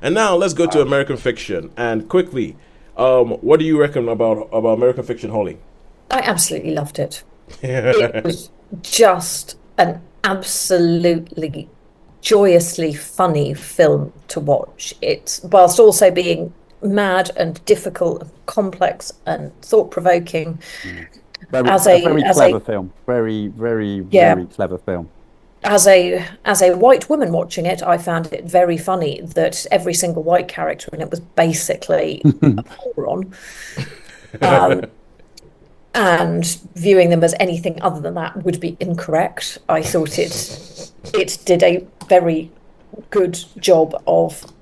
And now let's go to American fiction. And quickly, what do you reckon about American fiction, Holly? I absolutely loved it. It was just an absolutely joyously funny film to watch. It, whilst also being mad and difficult, complex and thought-provoking, A very as clever a film. Very, very, yeah, very clever film. as a white woman watching it, I found it very funny that every single white character in it was basically a moron. Um, and viewing them as anything other than that would be incorrect. I thought it did a very good job of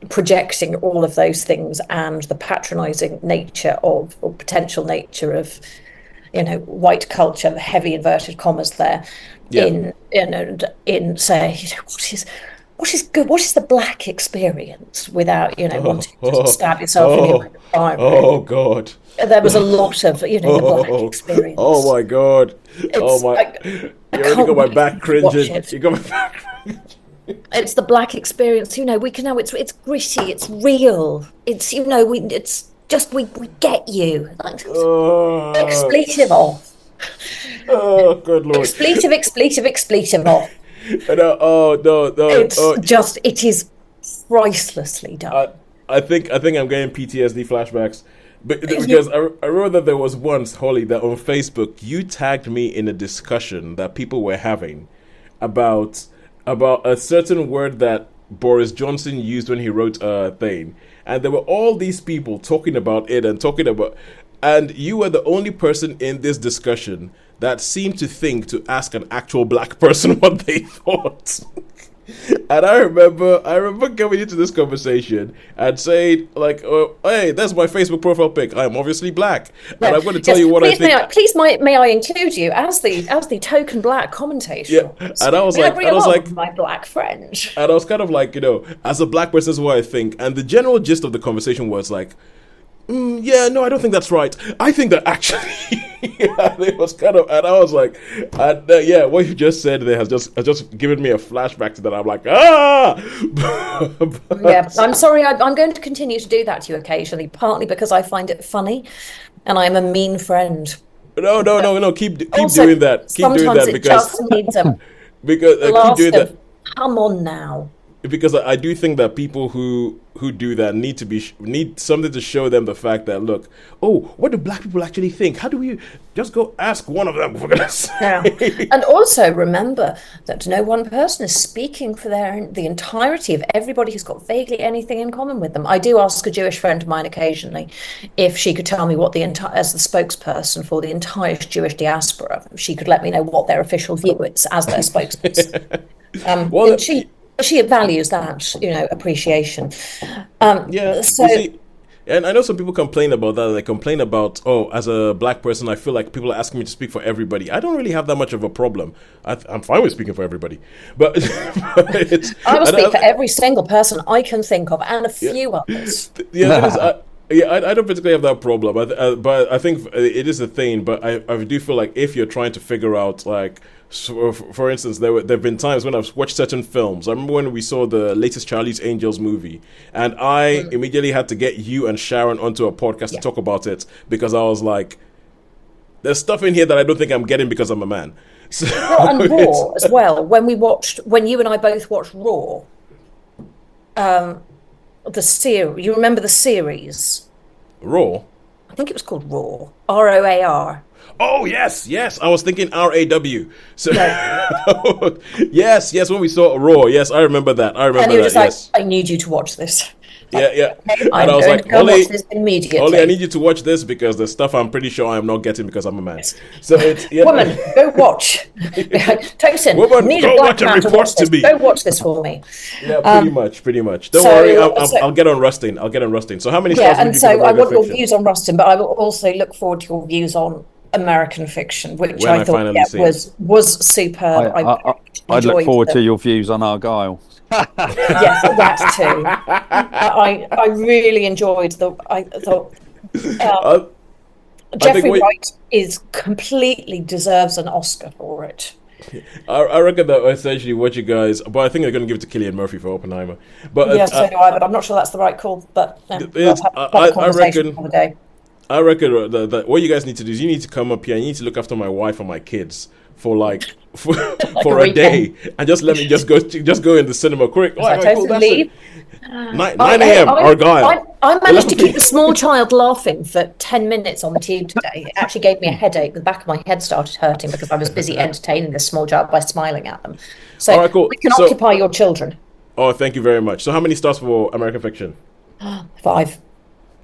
projecting all of those things and the patronizing nature of, or potential nature of, white culture, the heavy inverted commas there, Yeah. in say, what is good, what is the black experience without, wanting to stab yourself in the fire. Oh God. There was a lot of, the black experience. Oh my God. Oh It's my. I You already can't got my wait back to watch cringing. it. You got my back cringing. It's the black experience. We can know it's gritty, it's real. It's it's just we get you. Like, Oh, expletive off. oh, good Lord. Expletive off. Oh no, no. It is pricelessly done. I think I'm getting PTSD flashbacks. Because I remember that there was once, Holly, that on Facebook you tagged me in a discussion that people were having about a certain word that Boris Johnson used when he wrote a thing, and there were all these people talking about it and you were the only person in this discussion that seemed to think to ask an actual black person what they thought. And I remember coming into this conversation and saying, like, oh, hey, that's my Facebook profile pic. I'm obviously black. Yeah. And I'm going to tell you what I think. Please, may I include you as the token black commentator? Yeah. And I was like, my black friend. And I was kind of like, as a black person, this is what I think. And the general gist of the conversation was like, yeah, no, I don't think that's right. I think that actually, it was kind of, and I was like, yeah, what you just said there has just given me a flashback to that. I'm like, Yeah, I'm sorry. I'm going to continue to do that to you occasionally, partly because I find it funny, and I'm a mean friend. No, keep Also, doing that. Keep doing sometimes that it just needs a because keep blast doing of that. come on now. Because I do think that people who do that need something to show them the fact that, look, what do black people actually think? How do we just go ask one of them, for goodness sake? Yeah. And also remember that no one person is speaking for the entirety of everybody who's got vaguely anything in common with them. I do ask a Jewish friend of mine occasionally if she could tell me what as the spokesperson for the entire Jewish diaspora, she could let me know what their official view is as their spokesperson. Well, she values that, appreciation. yeah. So You see, and I know some people complain about that. They complain about, as a black person, I feel like people are asking me to speak for everybody. I don't really have that much of a problem. I'm fine with speaking for everybody, but, I will speak for every single person I can think of and a few others. Yeah, I don't particularly have that problem, but I think it is a thing. But I do feel like if you're trying to figure out, like, so for instance, there've been times when I've watched certain films. I remember when we saw the latest Charlie's Angels movie, and I immediately had to get you and Sharon onto a podcast to talk about it because I was like, there's stuff in here that I don't think I'm getting because I'm a man. So Well, and Raw as well. When you and I both watched Raw, the series. You remember the series? Raw. I think it was called Raw. ROAR. Oh yes. I was thinking RAW. So No. yes. When we saw Raw, yes, I remember that. And you were just Yes. like, I need you to watch this. Yeah. Okay, And I was like, to go Ollie, watch this immediately. Ollie, I need you to watch this because there's stuff I'm pretty sure I'm not getting because I'm a man. So it's Woman, go watch. Tosin, Woman, need go a black watch and man to report watch to this. me. Go watch this for me. Yeah, pretty much. Don't worry, I'll get on Rustin. So how many stars Yeah, would and you so give I American want your Fiction? views on Rustin, but I will also look forward to your views on American Fiction, which When I I thought finally see it. was superb. I'd look enjoyed forward them. to your views on Argyle. Yes, that too. I really enjoyed I thought I think Jeffrey what- Wright completely deserves an Oscar for it. I reckon that essentially what you guys, but I think they're going to give it to Cillian Murphy for Oppenheimer. But Yeah, so do I, but I'm not sure that's the right call. But let's have a proper conversation another day. I reckon that what you guys need to do is you need to come up here and you need to look after my wife and my kids for for a day and just let me just go in the cinema quick. I totally leave. 9 a.m. Argyle. I managed to keep a small child laughing for 10 minutes on the tube today. It actually gave me a headache. The back of my head started hurting because I was busy entertaining this small child by smiling at them. So all right, cool. We can occupy your children. Oh, thank you very much. So how many stars for American Fiction? 5.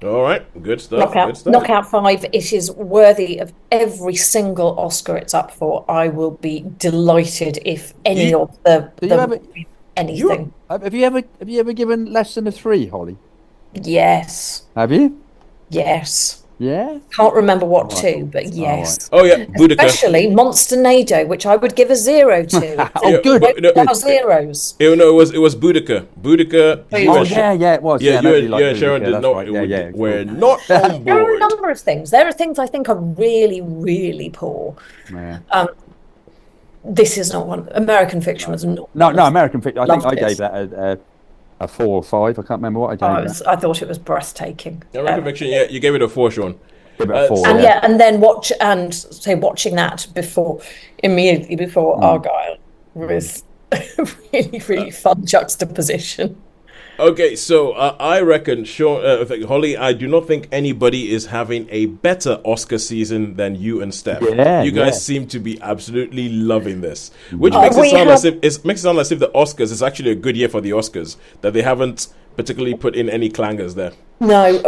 All right, good stuff. Knockout 5. It is worthy of every single Oscar it's up for. I will be delighted if any of anything. Have you ever given less than a 3, Holly? Yes. Have you? Yes. Yeah. Can't remember what to, but yes. Oh yeah, Boudica. Especially Monsternado, which I would give a 0 to. Oh, good. Zeros. It was Boudica. Boudica. Oh yeah, it was. Yeah, you Sharon did not. Right. We're not on board. There are a number of things. There are things I think are really, really poor. Yeah. This is not one. American Fiction was not. No, American Fiction. I think I Loved it. gave that a 4 or 5. I can't remember what I gave. I thought it was breathtaking. American Fiction. Yeah, you gave it a 4, Sean. Give it a 4. And then watching that immediately before Argyle was a really, really fun juxtaposition. Okay, so I reckon, Holly, I do not think anybody is having a better Oscar season than you and Steph. Yeah, you guys seem to be absolutely loving this, which makes it sound as if the Oscars is actually a good year for the Oscars, that they haven't particularly put in any clangers there. No,